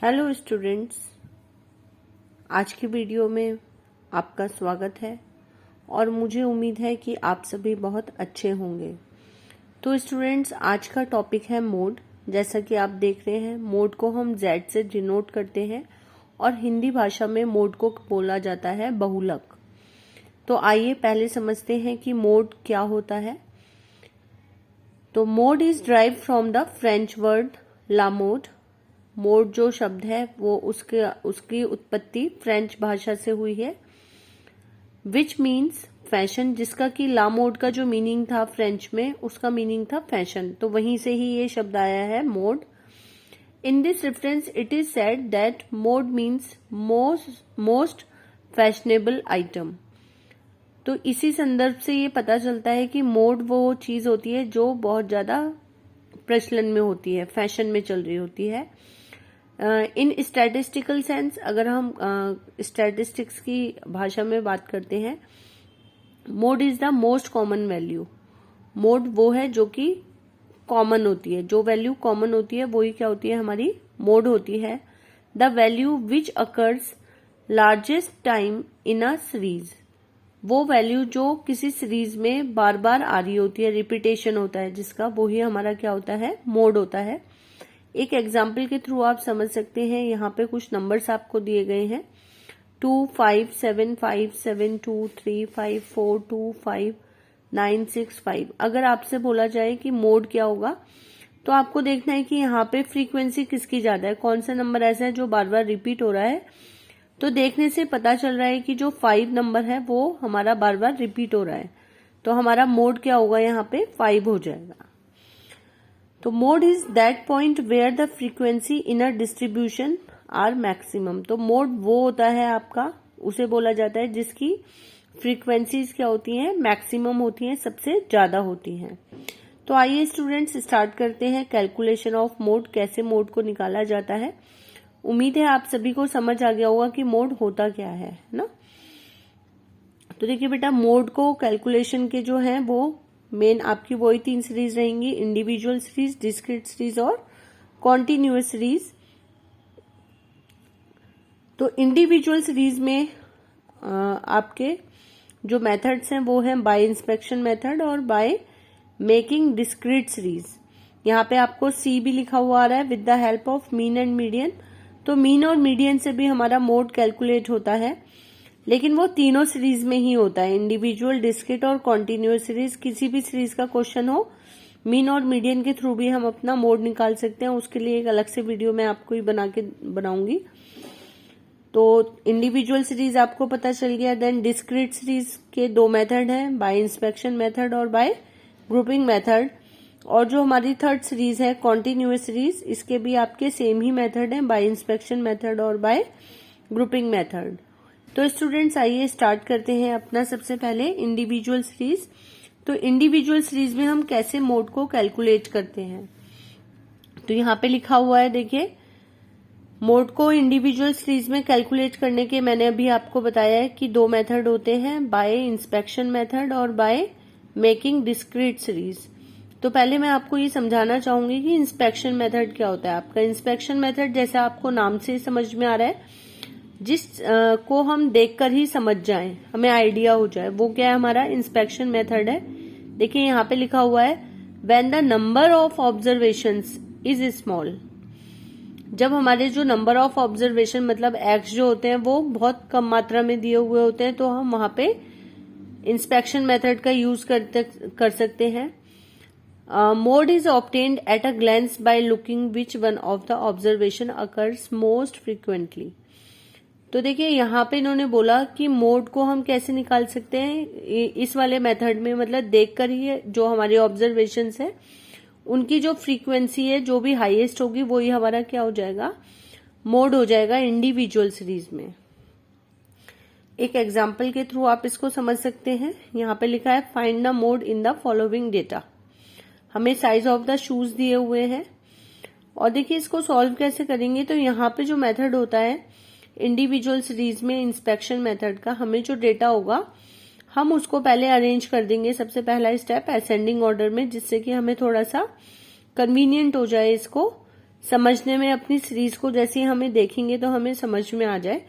Hello students, आज की video में आपका स्वागत है और मुझे उम्मीद है कि आप सभी बहुत अच्छे होंगे। तो स्टूडेंट्स, आज का टॉपिक है मोड। जैसा कि आप देख रहे हैं, मोड को हम Z से डिनोट करते हैं और हिंदी भाषा में मोड को बोला जाता है बहुलक। तो आइए पहले समझते हैं कि मोड क्या होता है। तो mode is derived from the French word la mode. Mode जो शब्द है वो उसकी उत्पत्ति फ्रेंच भाषा से हुई है। विच मीन्स फैशन, जिसका कि ला मोड का जो मीनिंग था फ्रेंच में, उसका मीनिंग था फैशन। तो वहीं से ही ये शब्द आया है mode. In this reference it is said that mode means most fashionable item. तो इसी संदर्भ से ये पता चलता है कि मोड वो चीज होती है जो बहुत ज्यादा प्रचलन में होती है, फैशन में चल रही होती है। इन स्टैटिस्टिकल सेंस, अगर हम स्टैटिस्टिक्स की भाषा में बात करते हैं, mode is the most common value. Mode वो है जो कि कॉमन होती है, जो वैल्यू कॉमन होती है वही क्या होती है, हमारी मोड होती है। The value which occurs largest time in a series, वो वैल्यू जो किसी सीरीज में बार बार आ रही होती है, रिपीटेशन होता है जिसका, वो ही हमारा क्या होता है, मोड होता है। एक एग्जाम्पल के थ्रू आप समझ सकते हैं। यहाँ पे कुछ नंबर्स आपको दिए गए हैं 2 5 7 5 7 2 3 5 4 2 5 9 6 5। अगर आपसे बोला जाए कि मोड क्या होगा, तो आपको देखना है कि यहाँ पे फ्रीक्वेंसी किसकी ज्यादा है, कौन सा नंबर ऐसा है जो बार बार रिपीट हो रहा है। तो देखने से पता चल रहा है कि जो 5 नंबर है वो हमारा बार बार रिपीट हो रहा है, तो हमारा मोड क्या होगा, यहाँ पे 5 हो जाएगा। तो mode is that point where the frequency in a distribution are maximum. तो मोड वो होता है आपका, उसे बोला जाता है जिसकी फ्रीक्वेंसीज क्या होती हैं, मैक्सिमम होती हैं, सबसे ज्यादा होती हैं। तो आइए स्टूडेंट्स स्टार्ट करते हैं कैलकुलेशन ऑफ मोड, कैसे मोड को निकाला जाता है। उम्मीद है आप सभी को समझ आ गया होगा कि मोड होता क्या है ना। तो देखिए बेटा, मोड को कैलकुलेशन के जो है वो मेन आपकी वही 3 सीरीज रहेंगी, इंडिविजुअल सीरीज, डिस्क्रीट सीरीज और कॉन्टिन्यूअस सीरीज। तो इंडिविजुअल सीरीज में आपके जो मेथड्स हैं वो हैं बाय इंस्पेक्शन मेथड और बाय मेकिंग डिस्क्रीट सीरीज। यहाँ पे आपको सी भी लिखा हुआ आ रहा है, with the help of mean and median. तो मीन और मीडियन से भी हमारा मोड कैलकुलेट होता है, लेकिन वो तीनों सीरीज में ही होता है, इंडिविजुअल, डिस्क्रीट और कॉन्टिन्यूअस सीरीज। किसी भी सीरीज का क्वेश्चन हो, मीन और मीडियन के थ्रू भी हम अपना मोड निकाल सकते हैं। उसके लिए एक अलग से वीडियो मैं आपको ही बनाऊंगी। तो इंडिविजुअल सीरीज आपको पता चल गया। देन डिस्क्रीट सीरीज के 2 मेथड हैं, बाय इंस्पेक्शन मेथड और बाय ग्रुपिंग मेथड। और जो हमारी थर्ड सीरीज है कॉन्टिन्यूअस सीरीज, इसके भी आपके सेम ही मेथड है, बाय इंस्पेक्शन मेथड और बाय ग्रुपिंग मेथड। तो स्टूडेंट्स आइए स्टार्ट करते हैं अपना सबसे पहले इंडिविजुअल सीरीज। तो इंडिविजुअल सीरीज में हम कैसे मोड को कैलकुलेट करते हैं, तो यहाँ पे लिखा हुआ है, देखिए मोड को इंडिविजुअल सीरीज में कैलकुलेट करने के मैंने अभी आपको बताया है कि 2 मेथड होते हैं, बाय इंस्पेक्शन मेथड और बाय मेकिंग डिस्क्रीट सीरीज। तो पहले मैं आपको ये समझाना चाहूंगी कि इंस्पेक्शन मेथड क्या होता है। आपका इंस्पेक्शन मेथड, जैसा आपको नाम से समझ में आ रहा है, जिस को हम देखकर ही समझ जाएं, हमें आइडिया हो जाए, वो क्या है, हमारा इंस्पेक्शन मेथड है। देखिए यहाँ पे लिखा हुआ है, when the number of observations is small. जब हमारे जो नंबर ऑफ ऑब्जर्वेशन मतलब एक्स जो होते हैं वो बहुत कम मात्रा में दिए हुए होते हैं, तो हम वहां पे इंस्पेक्शन मेथड का यूज कर सकते हैं। Mode is obtained at a glance by looking which one of the observation occurs most frequently. तो देखिए यहाँ पे इन्होंने बोला कि मोड को हम कैसे निकाल सकते हैं इस वाले मेथड में, मतलब देखकर ही जो हमारे ऑब्जर्वेशंस है उनकी जो फ्रीक्वेंसी है, जो भी हाईएस्ट होगी वही हमारा क्या हो जाएगा, मोड हो जाएगा इंडिविजुअल सीरीज में। एक एग्जाम्पल के थ्रू आप इसको समझ सकते हैं। यहाँ पे लिखा है, find the mode in the following data. हमें साइज ऑफ द शूज दिए हुए हैं और देखिए इसको सॉल्व कैसे करेंगे। तो यहाँ पे जो मेथड होता है इंडिविजुअल सीरीज में इंस्पेक्शन मेथड का, हमें जो डेटा होगा हम उसको पहले अरेंज कर देंगे। सबसे पहला स्टेप असेंडिंग ऑर्डर में, जिससे कि हमें थोड़ा सा कन्वीनियंट हो जाए इसको समझने में अपनी सीरीज को जैसे ही हमें देखेंगे तो हमें समझ में आ जाए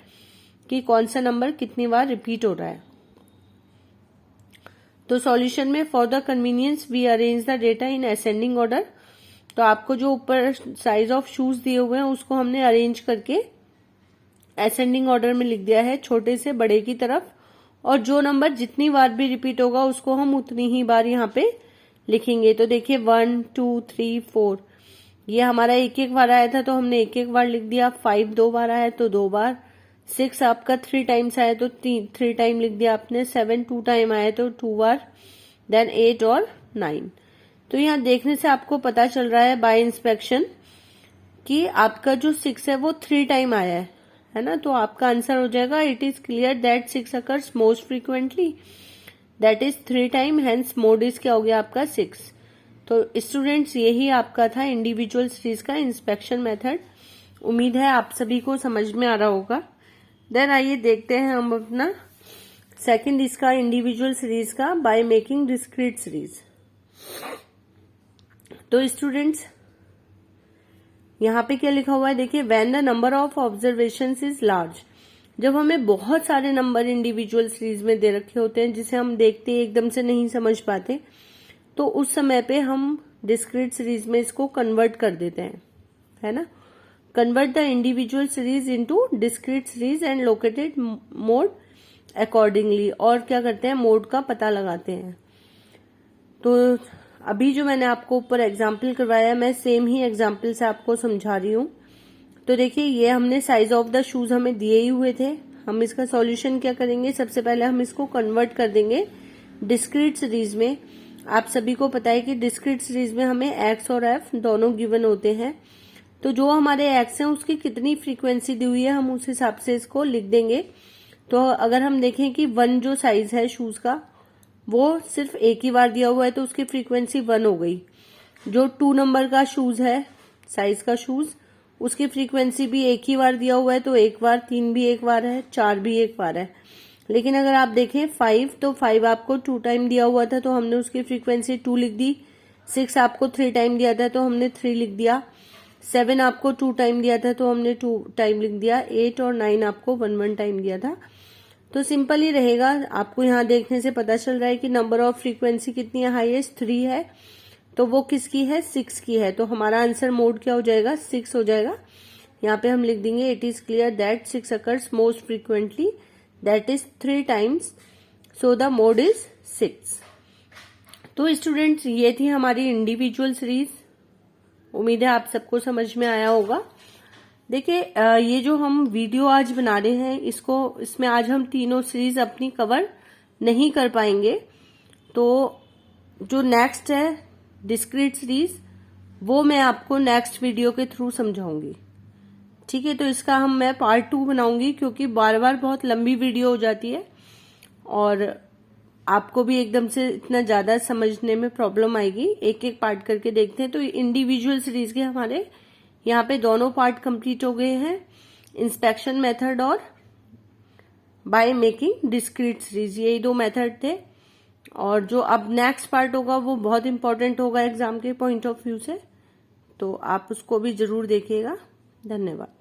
कि कौन सा नंबर कितनी बार रिपीट हो रहा है। तो सॉल्यूशन में for the convenience we arrange the data in ascending order. तो आपको जो ऊपर साइज ऑफ शूज दिए हुए हैं उसको हमने अरेंज करके असेंडिंग ऑर्डर में लिख दिया है, छोटे से बड़े की तरफ। और जो नंबर जितनी बार भी रिपीट होगा उसको हम उतनी ही बार यहाँ पे लिखेंगे। तो देखिए 1 2 3 4 ये हमारा एक एक बार आया था तो हमने एक एक बार लिख दिया। 5 2 बार आया तो 2 बार। 6 आपका 3 टाइम्स आया तो 3 टाइम लिख दिया आपने। 7 2 टाइम आया तो 2 बार। देन 8 और 9। तो यहाँ देखने से आपको पता चल रहा है बाय इंस्पेक्शन कि आपका जो 6 है वो 3 टाइम आया है ना। तो आपका आंसर हो जाएगा it is clear that 6 occurs most frequently, that is 3 time, hence mode is क्या हो गया आपका 6। तो स्टूडेंट्स यही आपका था इंडिविजुअल सीरीज का इंस्पेक्शन मेथड। उम्मीद है आप सभी को समझ में आ रहा होगा। देन आइए देखते हैं हम अपना सेकंड इसका इंडिविजुअल सीरीज का बाय मेकिंग डिस्क्रीट सीरीज। तो स्टूडेंट्स यहाँ पे क्या लिखा हुआ है देखिए, when the number of observations is large. जब हमें बहुत सारे नंबर इंडिविजुअल सीरीज में दे रखे होते हैं जिसे हम देखते एकदम से नहीं समझ पाते, तो उस समय पे हम डिस्क्रीट सीरीज में इसको कन्वर्ट कर देते हैं, है ना। Convert the individual series into discrete series and located mode accordingly. और क्या करते हैं, मोड का पता लगाते हैं। तो अभी जो मैंने आपको ऊपर एग्जाम्पल करवाया मैं सेम ही एग्जाम्पल से आपको समझा रही हूँ। तो देखिए ये हमने साइज ऑफ द शूज हमें दिए ही हुए थे। हम इसका सॉल्यूशन क्या करेंगे, सबसे पहले हम इसको कन्वर्ट कर देंगे डिस्क्रीट सीरीज में। आप सभी को पता है कि डिस्क्रीट सीरीज में हमें एक्स और एफ दोनों गिवन होते हैं। तो जो हमारे एक्स हैं उसकी कितनी फ्रीक्वेंसी दी हुई है हम उस हिसाब से इसको लिख देंगे। तो अगर हम देखें कि 1 जो साइज है शूज का वो सिर्फ एक ही बार दिया हुआ है तो उसकी फ्रीक्वेंसी 1 हो गई। जो 2 नंबर का शूज है, साइज का शूज, उसकी फ्रीक्वेंसी भी एक ही बार दिया हुआ है तो एक बार। 3 भी एक बार है, 4 भी एक बार है। लेकिन अगर आप देखें 5, तो 5 आपको 2 टाइम दिया हुआ था तो हमने उसकी फ्रीक्वेंसी 2 लिख दी। 6 आपको 3 टाइम दिया था तो हमने 3 लिख दिया। 7 आपको 2 टाइम दिया था तो हमने 2 टाइम लिख दिया। 8 और 9 आपको 1 टाइम दिया था। तो सिंपल ही रहेगा। आपको यहाँ देखने से पता चल रहा है कि नंबर ऑफ फ्रीक्वेंसी कितनी है, हाईएस्ट 3 है। तो वो किसकी है, 6 की है। तो हमारा आंसर मोड क्या हो जाएगा, 6 हो जाएगा। यहाँ पे हम लिख देंगे it is clear that 6 occurs most frequently, that is 3 times, so the mode is 6। तो स्टूडेंट्स ये थी हमारी इंडिविजुअल सीरीज। उम्मीद है आप सबको समझ में आया होगा। देखिए ये जो हम वीडियो आज बना रहे हैं इसमें आज हम तीनों सीरीज अपनी कवर नहीं कर पाएंगे। तो जो नेक्स्ट है डिस्क्रीट सीरीज वो मैं आपको नेक्स्ट वीडियो के थ्रू समझाऊंगी, ठीक है। तो इसका मैं पार्ट 2 बनाऊंगी क्योंकि बार बार बहुत लंबी वीडियो हो जाती है और आपको भी एकदम से इतना ज्यादा समझने में प्रॉब्लम आएगी। एक एक पार्ट करके देखते हैं। तो इंडिविजुअल सीरीज के हमारे यहाँ पे दोनों पार्ट कंप्लीट हो गए हैं, इंस्पेक्शन मेथड और बाय मेकिंग डिस्क्रीट सीरीज। यही 2 मेथड थे। और जो अब नेक्स्ट पार्ट होगा वो बहुत इंपॉर्टेंट होगा एग्जाम के पॉइंट ऑफ व्यू से, तो आप उसको भी जरूर देखिएगा। धन्यवाद।